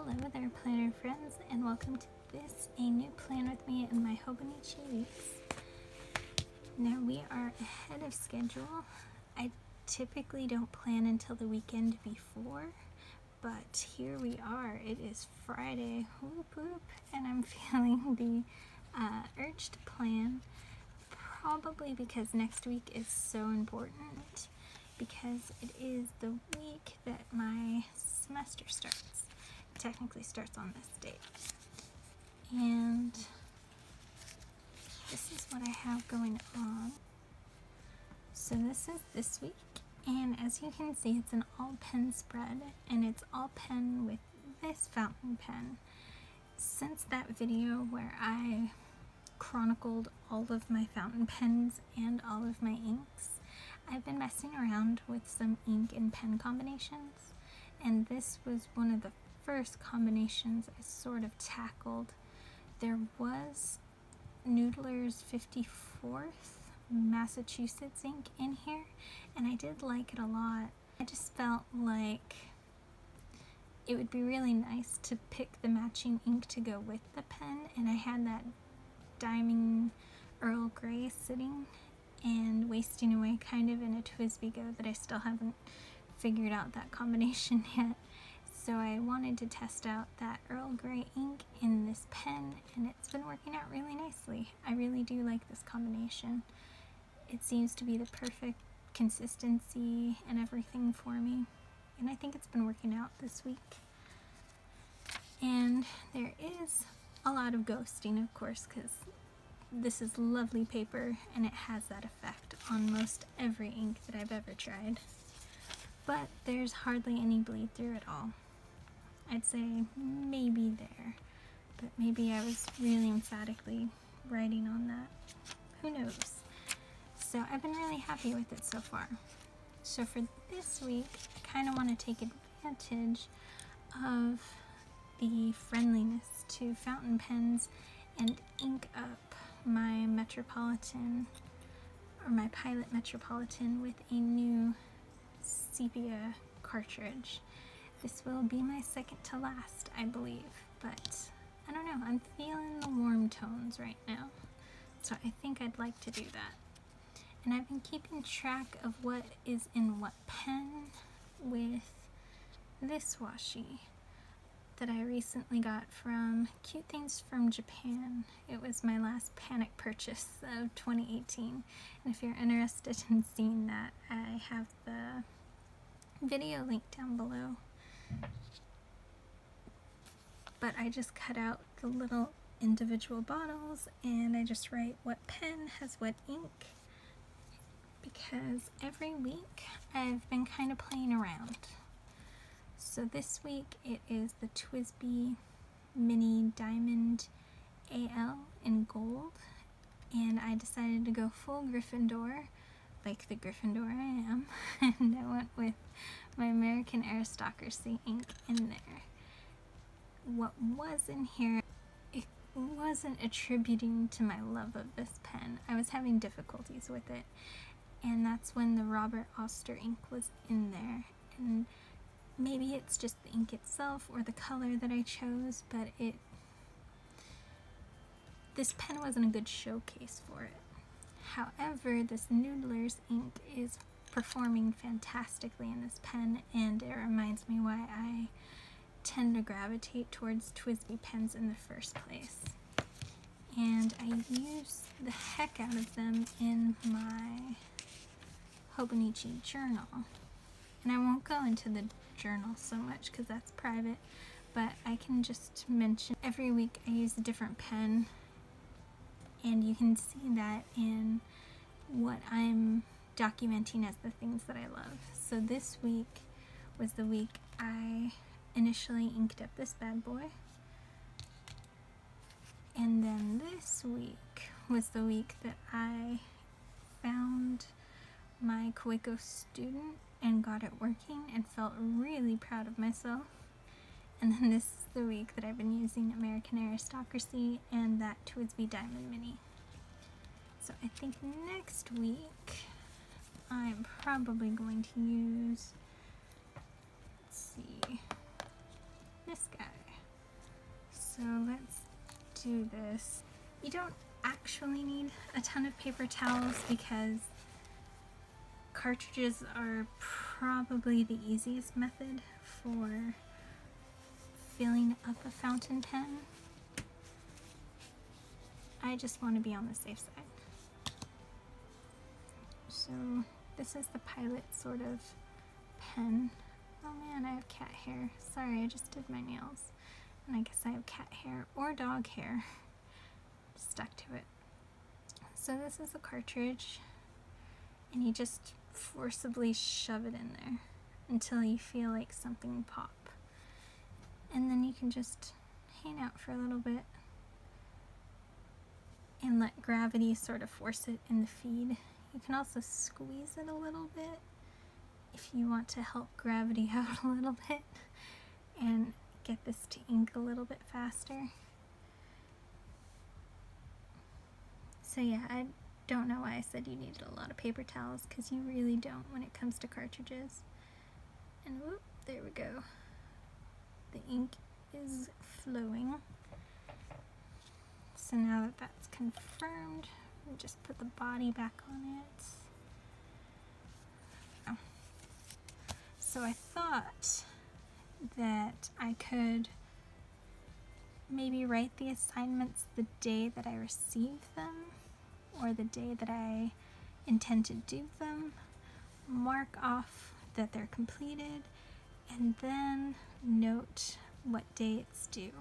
Hello there, planner friends, and welcome to this, a new plan with me in my Hobonichi weeks. Now we are ahead of schedule. I typically don't plan until the weekend before, but here we are. It is Friday, whoop whoop, and I'm feeling the urge to plan, probably because next week is so important, because it is the week that my semester starts. It technically starts on this date. And this is what I have going on. So this is this week, and as you can see, it's an all pen spread, and it's all pen with this fountain pen. Since that video where I chronicled all of my fountain pens and all of my inks, I've been messing around with some ink and pen combinations, and this was one of the first combinations I sort of tackled. There was Noodler's 54th Massachusetts ink in here, and I did like it a lot. I just felt like it would be really nice to pick the matching ink to go with the pen, and I had that Diamond Earl Grey sitting and wasting away kind of in a TWSBI Go that I still haven't figured out that combination yet. So I wanted to test out that Earl Grey ink in this pen, and it's been working out really nicely. I really do like this combination. It seems to be the perfect consistency and everything for me, and I think it's been working out this week. And there is a lot of ghosting, of course, because this is lovely paper and it has that effect on most every ink that I've ever tried. But there's hardly any bleed through at all. I'd say maybe there, but maybe I was really emphatically writing on that. Who knows? So I've been really happy with it so far. So for this week, I kind of want to take advantage of the friendliness to fountain pens and ink up my Metropolitan, or my Pilot Metropolitan, with a new sepia cartridge. This will be my second to last, I believe, but I don't know, I'm feeling the warm tones right now, so I think I'd like to do that. And I've been keeping track of what is in what pen with this washi that I recently got from Cute Things from Japan. It was my last panic purchase of 2018, and if you're interested in seeing that, I have the video link down below. But I just cut out the little individual bottles, and I just write what pen has what ink, because every week I've been kind of playing around. So this week it is the TWSBI Mini Diamond AL in gold, and I decided to go full Gryffindor, like the Gryffindor I am, and I went with my American Aristocracy ink in there. What was in here, it wasn't attributing to my love of this pen. I was having difficulties with it, and that's when the Robert Oster ink was in there. And maybe it's just the ink itself or the color that I chose, but this pen wasn't a good showcase for it. However, this Noodler's ink is performing fantastically in this pen, and it reminds me why I tend to gravitate towards TWSBI pens in the first place. And I use the heck out of them in my Hobonichi journal. And I won't go into the journal so much because that's private, but I can just mention every week I use a different pen, and you can see that in what I'm documenting as the things that I love. So this week was the week I initially inked up this bad boy, and then this week was the week that I found my Kueko student and got it working and felt really proud of myself. And then this is the week that I've been using American Aristocracy and that TWSBI Diamond Mini. So I think next week I'm probably going to use, let's see, this guy. So let's do this. You don't actually need a ton of paper towels because cartridges are probably the easiest method for filling up a fountain pen. I just want to be on the safe side. So this is the Pilot sort of pen. Oh man, I have cat hair. Sorry, I just did my nails. And I guess I have cat hair or dog hair stuck to it. So this is the cartridge, and you just forcibly shove it in there until you feel like something pop. And then you can just hang out for a little bit and let gravity sort of force it in the feed. You can also squeeze it a little bit if you want to help gravity out a little bit and get this to ink a little bit faster. So yeah, I don't know why I said you needed a lot of paper towels, because you really don't when it comes to cartridges. And whoop, there we go. The ink is flowing. So now that that's confirmed, we just put the body back on it. Oh. So I thought that I could maybe write the assignments the day that I receive them, or the day that I intend to do them, mark off that they're completed, and then note what day it's due.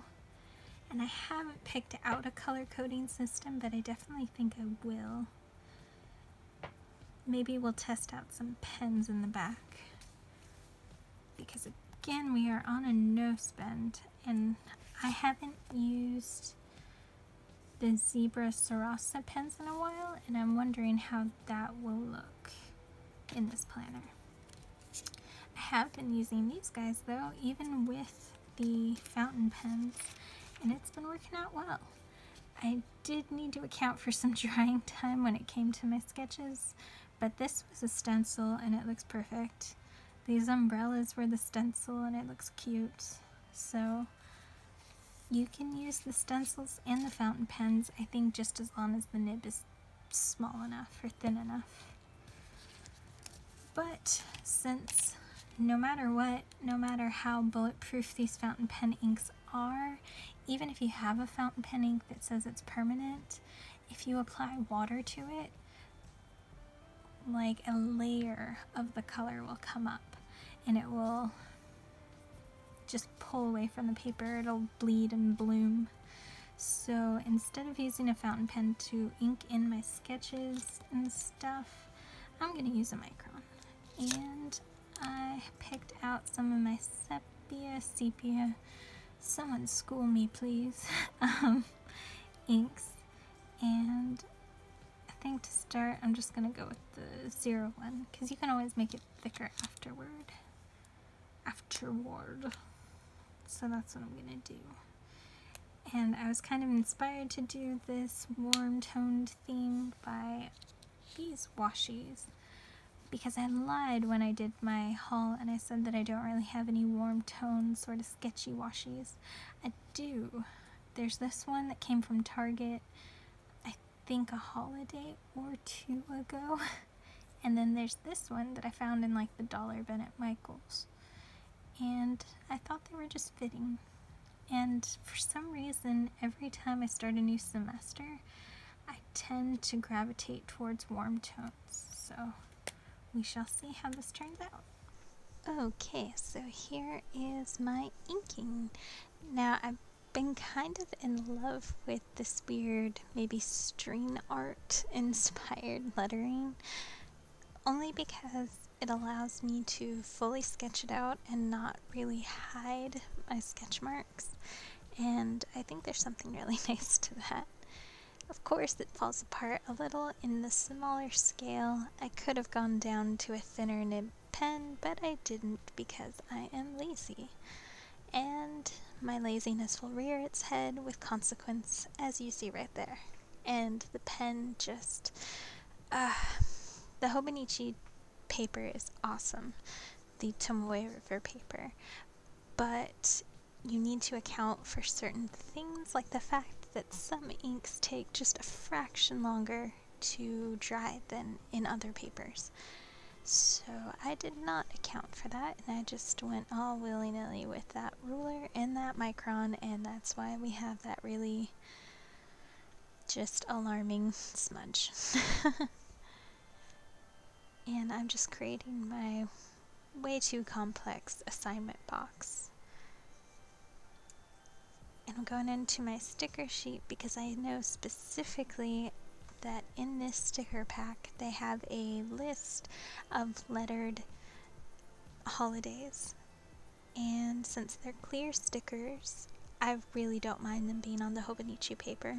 And I haven't picked out a color coding system, but I definitely think I will. Maybe we'll test out some pens in the back, because again, we are on a no spend, and I haven't used the Zebra Sarasa pens in a while, and I'm wondering how that will look in this planner. I have been using these guys though, even with the fountain pens, and it's been working out well. I did need to account for some drying time when it came to my sketches, but this was a stencil and it looks perfect. These umbrellas were the stencil and it looks cute. So you can use the stencils and the fountain pens, I think, just as long as the nib is small enough or thin enough. But since no matter what, no matter how bulletproof these fountain pen inks are, even if you have a fountain pen ink that says it's permanent, if you apply water to it, like a layer of the color will come up and it will just pull away from the paper. It'll bleed and bloom. So instead of using a fountain pen to ink in my sketches and stuff, I'm going to use a micron. And I picked out some of my sepia, someone school me please, inks. And I think to start, I'm just going to go with the 01, because you can always make it thicker afterward. So that's what I'm going to do. And I was kind of inspired to do this warm toned theme by these washis, because I lied when I did my haul and I said that I don't really have any warm tone sort of sketchy washis. I do. There's this one that came from Target, I think a holiday or two ago. And then there's this one that I found in like the Dollar Bin at Michael's. And I thought they were just fitting. And for some reason, every time I start a new semester, I tend to gravitate towards warm tones. So we shall see how this turns out. Okay, so here is my inking. Now, I've been kind of in love with this weird, maybe string art inspired lettering, only because it allows me to fully sketch it out and not really hide my sketch marks, and I think there's something really nice to that. Of course, it falls apart a little in the smaller scale. I could have gone down to a thinner nib pen, but I didn't because I am lazy. And my laziness will rear its head with consequence, as you see right there. And the pen just... the Hobonichi paper is awesome, the Tomoe River paper, but you need to account for certain things, like the fact that some inks take just a fraction longer to dry than in other papers. So I did not account for that, and I just went all willy-nilly with that ruler and that micron, and that's why we have that really just alarming smudge. And I'm just creating my way too complex assignment box. And I'm going into my sticker sheet because I know specifically that in this sticker pack they have a list of lettered holidays. And since they're clear stickers, I really don't mind them being on the Hobonichi paper.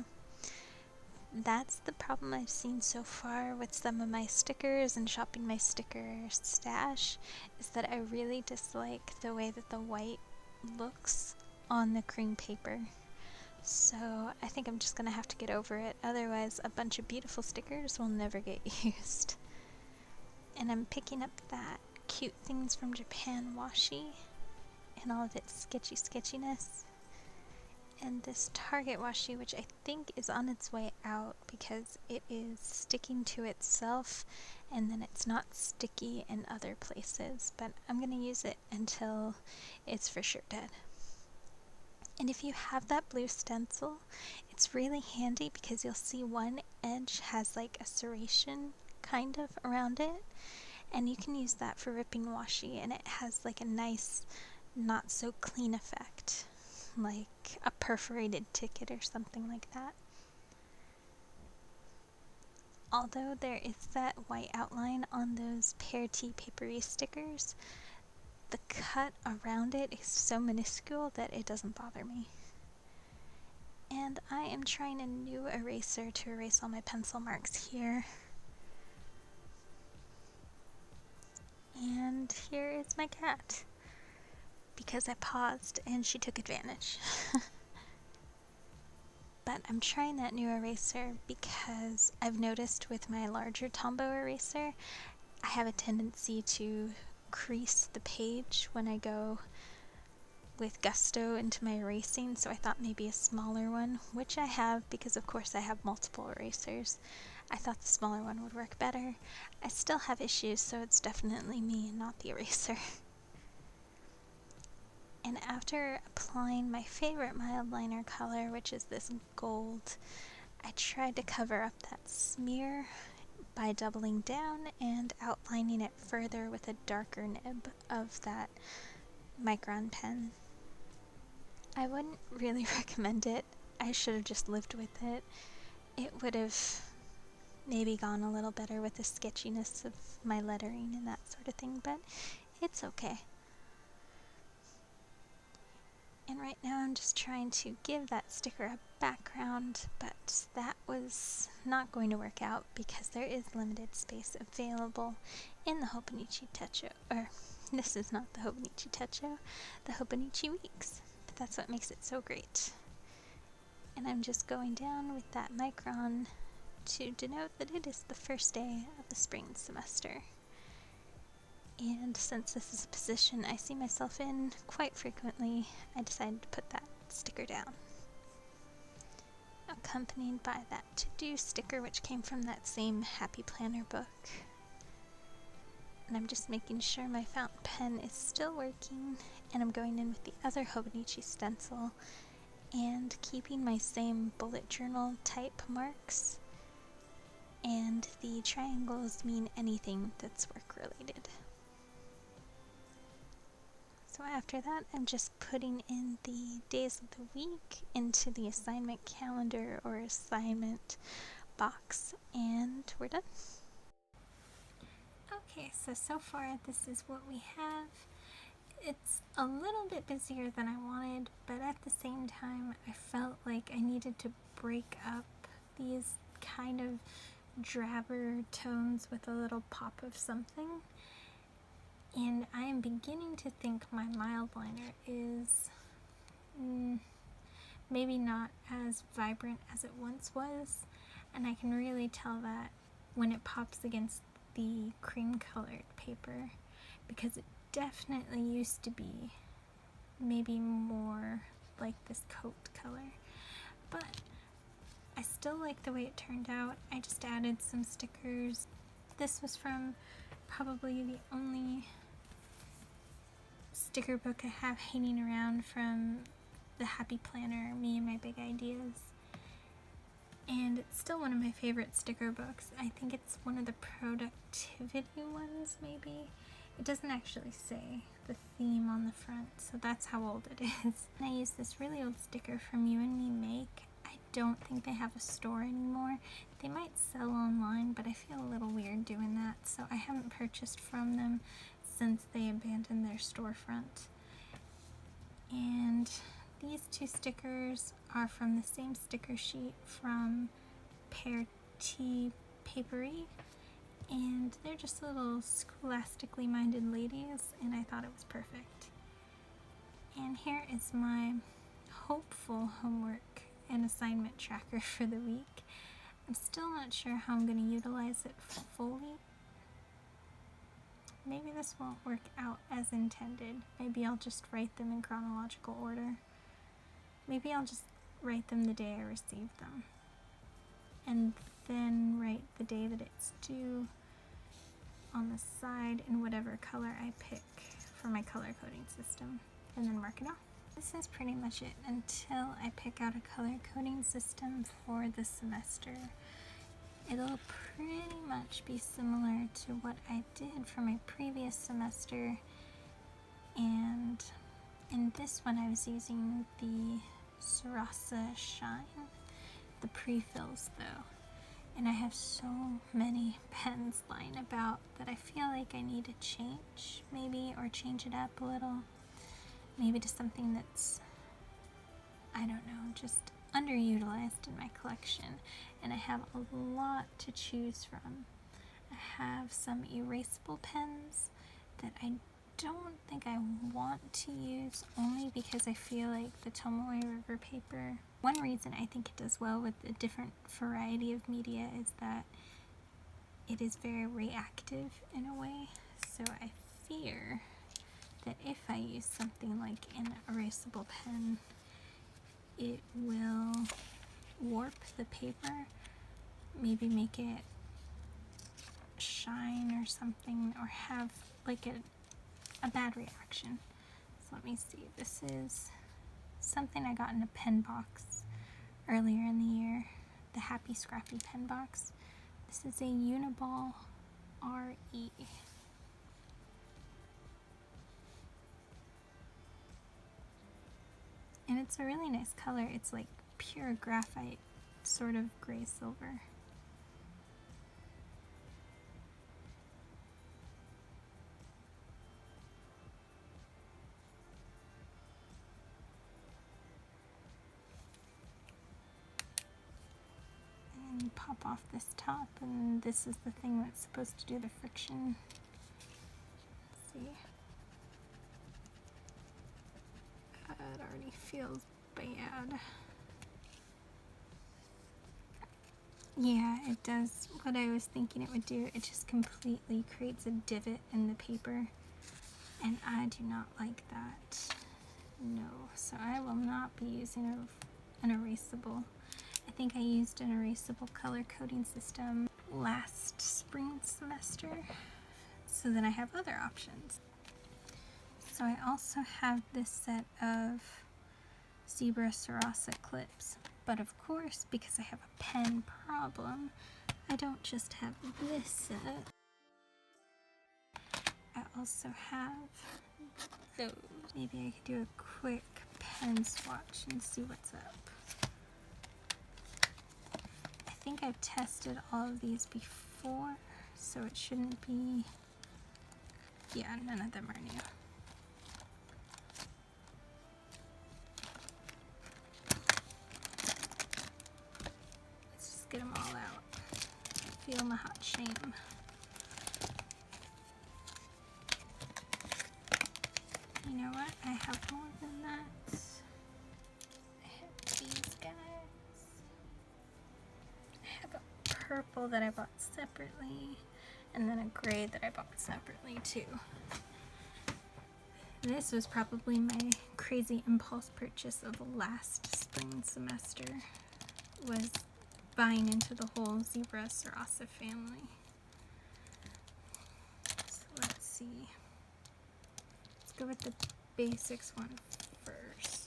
That's the problem I've seen so far with some of my stickers and shopping my sticker stash, is that I really dislike the way that the white looks on the cream paper. So I think I'm just gonna have to get over it, otherwise a bunch of beautiful stickers will never get used. And I'm picking up that Cute Things from Japan washi and all of its sketchiness. And this Target washi, which I think is on its way out because it is sticking to itself and then it's not sticky in other places, but I'm going to use it until it's for sure dead. And if you have that blue stencil, it's really handy because you'll see one edge has like a serration kind of around it, and you can use that for ripping washi, and it has like a nice not so clean effect, like a perforated ticket or something like that. Although there is that white outline on those pear tea papery stickers, the cut around it is so minuscule that it doesn't bother me. And I am trying a new eraser to erase all my pencil marks here. And here is my cat, because I paused and she took advantage. But I'm trying that new eraser because I've noticed with my larger Tombow eraser, I have a tendency to crease the page when I go with gusto into my erasing, so I thought maybe a smaller one, which I have because of course I have multiple erasers. I thought the smaller one would work better. I still have issues, so it's definitely me and not the eraser. And after applying my favorite mild liner color, which is this gold, I tried to cover up that smear by doubling down and outlining it further with a darker nib of that micron pen. I wouldn't really recommend it. I should have just lived with it. It would have maybe gone a little better with the sketchiness of my lettering and that sort of thing, but it's okay. And right now I'm just trying to give that sticker a background, but that was not going to work out because there is limited space available in the Hobonichi Techo, or this is not the Hobonichi Techo, the Hobonichi Weeks, but that's what makes it so great. And I'm just going down with that micron to denote that it is the first day of the spring semester. And since this is a position I see myself in quite frequently, I decided to put that sticker down. Accompanied by that to-do sticker, which came from that same Happy Planner book. And I'm just making sure my fountain pen is still working, and I'm going in with the other Hobonichi stencil and keeping my same bullet journal type marks, and the triangles mean anything that's work related. So after that, I'm just putting in the days of the week into the assignment calendar or assignment box, and we're done. Okay, so far this is what we have. It's a little bit busier than I wanted, but at the same time, I felt like I needed to break up these kind of drabber tones with a little pop of something. And I am beginning to think my mild liner is maybe not as vibrant as it once was, and I can really tell that when it pops against the cream colored paper, because it definitely used to be maybe more like this coat color, but I still like the way it turned out. I just added some stickers. This was from probably the only sticker book I have hanging around from the Happy Planner, Me and My Big Ideas. And it's still one of my favorite sticker books. I think it's one of the productivity ones, maybe. It doesn't actually say the theme on the front, so that's how old it is. And I use this really old sticker from You and Me Make. I don't think they have a store anymore. They might sell online, but I feel a little weird doing that, so I haven't purchased from them since they abandoned their storefront. And these two stickers are from the same sticker sheet from Pear Tea Papery, and they're just little scholastically minded ladies, and I thought it was perfect. And here is my hopeful homework and assignment tracker for the week. I'm still not sure how I'm going to utilize it fully. Maybe this won't work out as intended. Maybe I'll just write them in chronological order. Maybe I'll just write them the day I receive them, and then write the day that it's due on the side in whatever color I pick for my color coding system, and then mark it off. This is pretty much it until I pick out a color coding system for the semester. It'll pretty much be similar to what I did for my previous semester, and in this one I was using the Sarasa Shine, the pre-fills though, and I have so many pens lying about that I feel like I need to change maybe, or change it up a little, maybe to something that's, I don't know, just underutilized in my collection. And I have a lot to choose from. I have some erasable pens that I don't think I want to use, only because I feel like the Tomoe River paper, one reason I think it does well with a different variety of media is that it is very reactive in a way. So I fear that if I use something like an erasable pen, it will warp the paper, maybe make it shine or something, or have like a bad reaction. So let me see, this is something I got in a pen box earlier in the year, the Happy Scrappy pen box. This is a Uniball R. And it's a really nice color. It's like pure graphite, sort of gray silver. And you pop off this top, and this is the thing that's supposed to do the friction. Let's see. It already feels bad. Yeah, it does what I was thinking it would do. It just completely creates a divot in the paper, and I do not like that. No, so I will not be using an erasable. I think I used an erasable color coding system last spring semester, so then I have other options. So I also have this set of Zebra Sarasa clips, but of course, because I have a pen problem, I don't just have this set. I also have those. Maybe I could do a quick pen swatch and see what's up. I think I've tested all of these before, so it shouldn't be, yeah, none of them are new. Get them all out. Feel my hot shame. You know what? I have more than that. I have these guys. I have a purple that I bought separately, and then a gray that I bought separately too. This was probably my crazy impulse purchase of last spring semester was buying into the whole Zebra Sarasa family. So let's see. Let's go with the basics one first.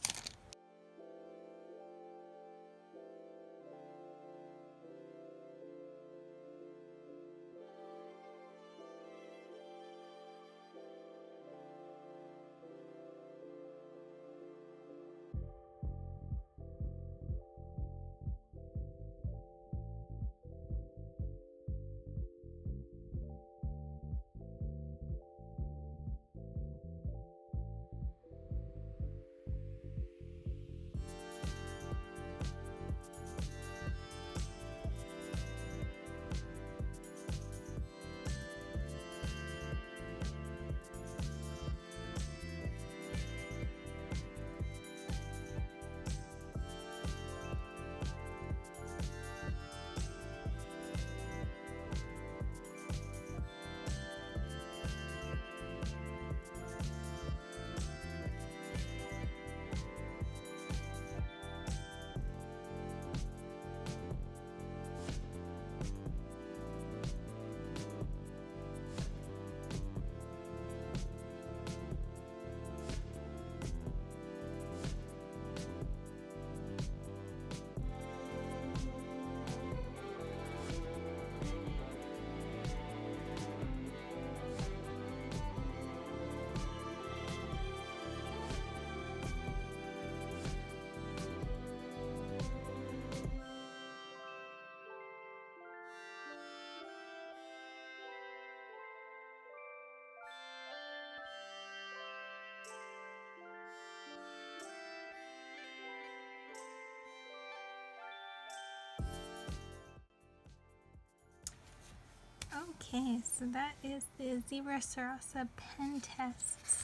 Okay, so that is the Zebra Sarasa pen tests,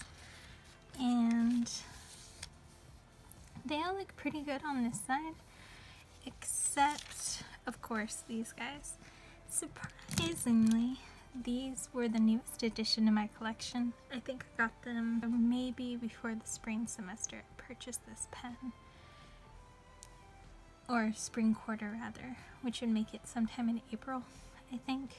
and they all look pretty good on this side, except, of course, these guys. Surprisingly, these were the newest addition to my collection. I think I got them maybe before the spring semester I purchased this pen. Or spring quarter, rather, which would make it sometime in April, I think.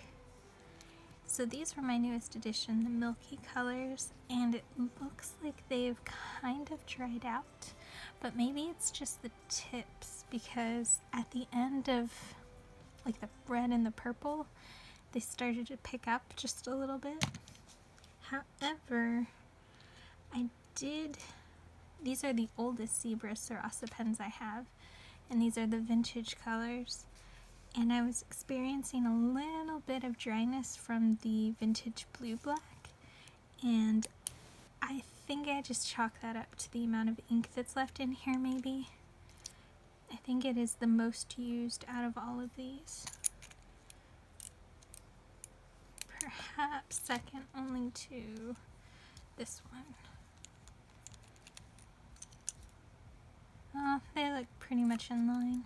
So these were my newest addition, the milky colors, and it looks like they've kind of dried out, but maybe it's just the tips, because at the end of like the red and the purple, they started to pick up just a little bit. However, these are the oldest Zebra Sarasa pens I have, and these are the vintage colors. And I was experiencing a little bit of dryness from the vintage blue black, and I think I just chalk that up to the amount of ink that's left in here maybe. I think it is the most used out of all of these. Perhaps second only to this one. They look pretty much in line.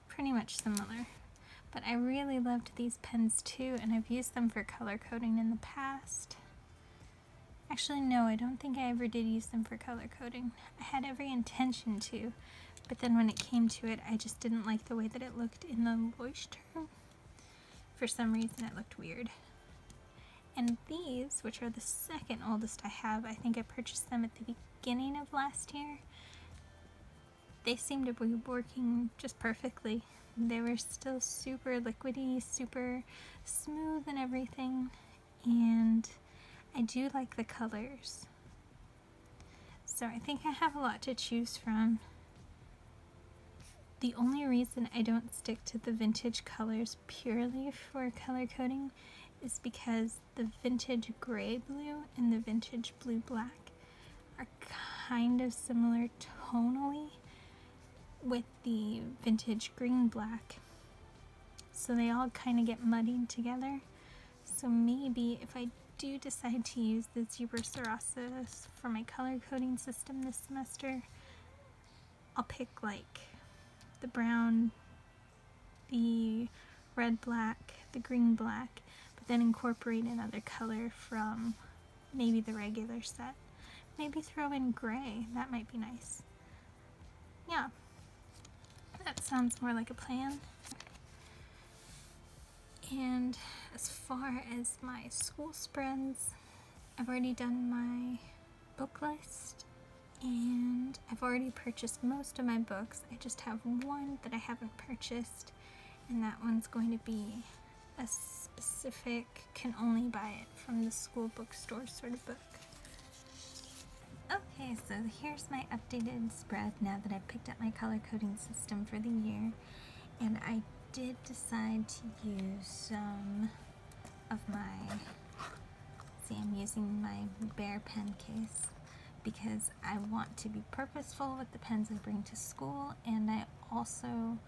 Pretty much similar, but I really loved these pens too, and I've used them for color coding in the past. Actually, no, I don't think I ever did use them for color coding. I had every intention to, but then when it came to it, I just didn't like the way that it looked in the moisture. For some reason, it looked weird. And these, which are the second oldest I have, I think I purchased them at the beginning of last year. They seem to be working just perfectly. They were still super liquidy, super smooth and everything, and I do like the colors. So I think I have a lot to choose from. The only reason I don't stick to the vintage colors purely for color coding is because the vintage gray blue and the vintage blue black are kind of similar tonally with the vintage green black, so they all kind of get muddied together. So maybe if I do decide to use the Zebra Sarasa for my color coding system this semester, I'll pick like the brown, the red black, the green black, but then incorporate another color from maybe the regular set. Maybe throw in gray, that might be nice. Yeah, that sounds more like a plan. And as far as my school spreads, I've already done my book list and I've already purchased most of my books. I just have one that I haven't purchased, and that one's going to be a specific, can only buy it from the school bookstore sort of book. Okay, so here's my updated spread now that I've picked up my color coding system for the year, and I did decide to use some of my, see, I'm using my Bear pen case because I want to be purposeful with the pens I bring to school, and I also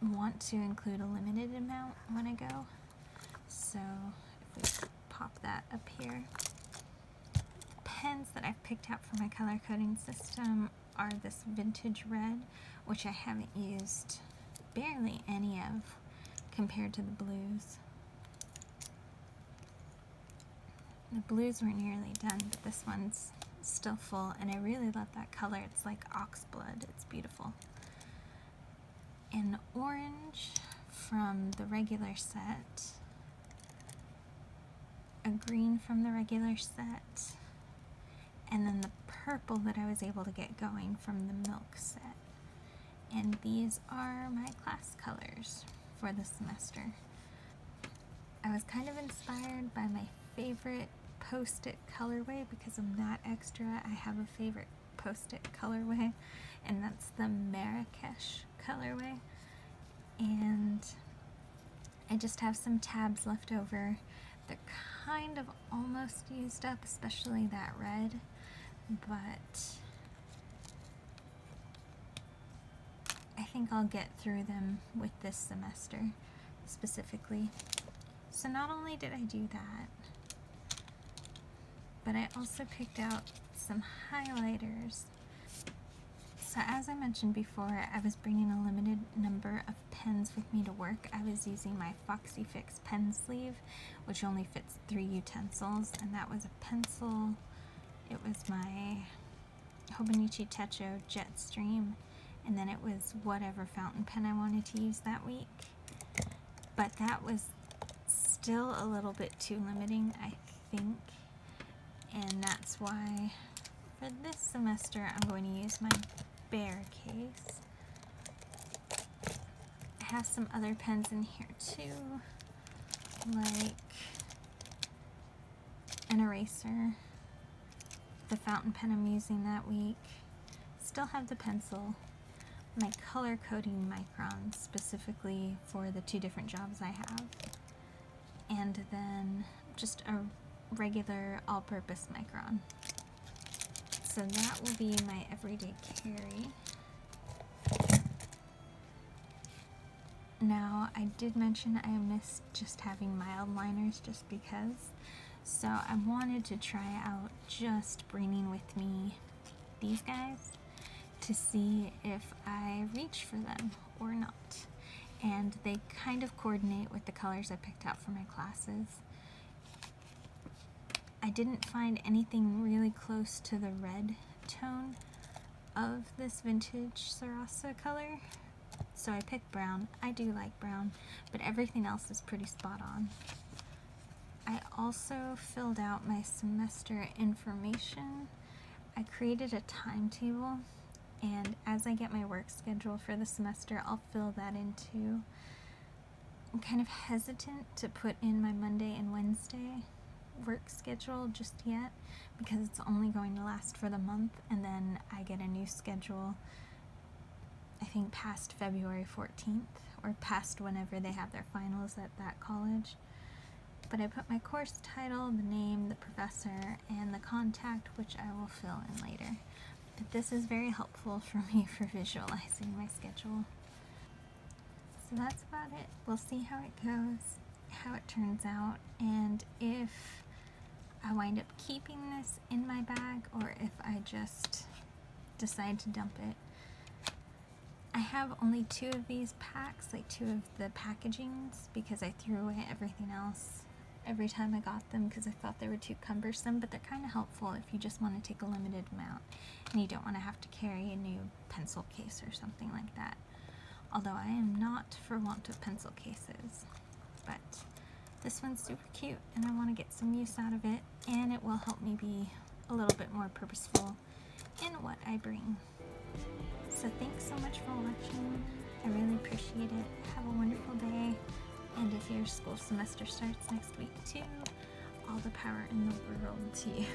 want to include a limited amount when I go. So if we pop that up here, pens that I've picked out for my color coding system are this vintage red, which I haven't used barely any of compared to the blues. The blues were nearly done, but this one's still full, and I really love that color. It's like oxblood. It's beautiful. An orange from the regular set, a green from the regular set, and then the purple that I was able to get going from the milk set. And these are my class colors for the semester. I was kind of inspired by my favorite Post-it colorway. Because I'm that extra, I have a favorite Post-it colorway, and that's the Marrakesh colorway. And I just have some tabs left over. They're kind of almost used up, especially that red, but I think I'll get through them with this semester specifically. So not only did I do that, but I also picked out some highlighters. So as I mentioned before, I was bringing a limited number of pens with me to work. I was using my Foxy Fix pen sleeve, which only fits 3 utensils, and that was a pencil. It was my Hobonichi Techo Jetstream, and then it was whatever fountain pen I wanted to use that week. But that was still a little bit too limiting, I think, and that's why for this semester I'm going to use my Bear case. I have some other pens in here too, like an eraser, the fountain pen I'm using that week, still have the pencil, my color coding micron specifically for the 2 different jobs I have, and then just a regular all-purpose micron. So that will be my everyday carry. Now, I did mention I missed just having mild liners just because, so I wanted to try out just bringing with me these guys to see if I reach for them or not. And they kind of coordinate with the colors I picked out for my classes. I didn't find anything really close to the red tone of this vintage Sarasa color, so I picked brown. I do like brown, but everything else is pretty spot on. I also filled out my semester information. I created a timetable, and as I get my work schedule for the semester, I'll fill that in too. I'm kind of hesitant to put in my Monday and Wednesday work schedule just yet because it's only going to last for the month, and then I get a new schedule I think past February 14th or past whenever they have their finals at that college. But I put my course title, the name, the professor, and the contact, which I will fill in later. But this is very helpful for me for visualizing my schedule. So that's about it. We'll see how it goes, how it turns out, and if I wind up keeping this in my bag or if I just decide to dump it. I have only 2 of these packs, like 2 of the packagings, because I threw away everything else every time I got them because I thought they were too cumbersome, but they're kind of helpful if you just want to take a limited amount and you don't want to have to carry a new pencil case or something like that. Although I am not for want of pencil cases, but this one's super cute and I want to get some use out of it, and it will help me be a little bit more purposeful in what I bring. So thanks so much for watching. I really appreciate it. Have a wonderful day. And if your school semester starts next week too, all the power in the world to you.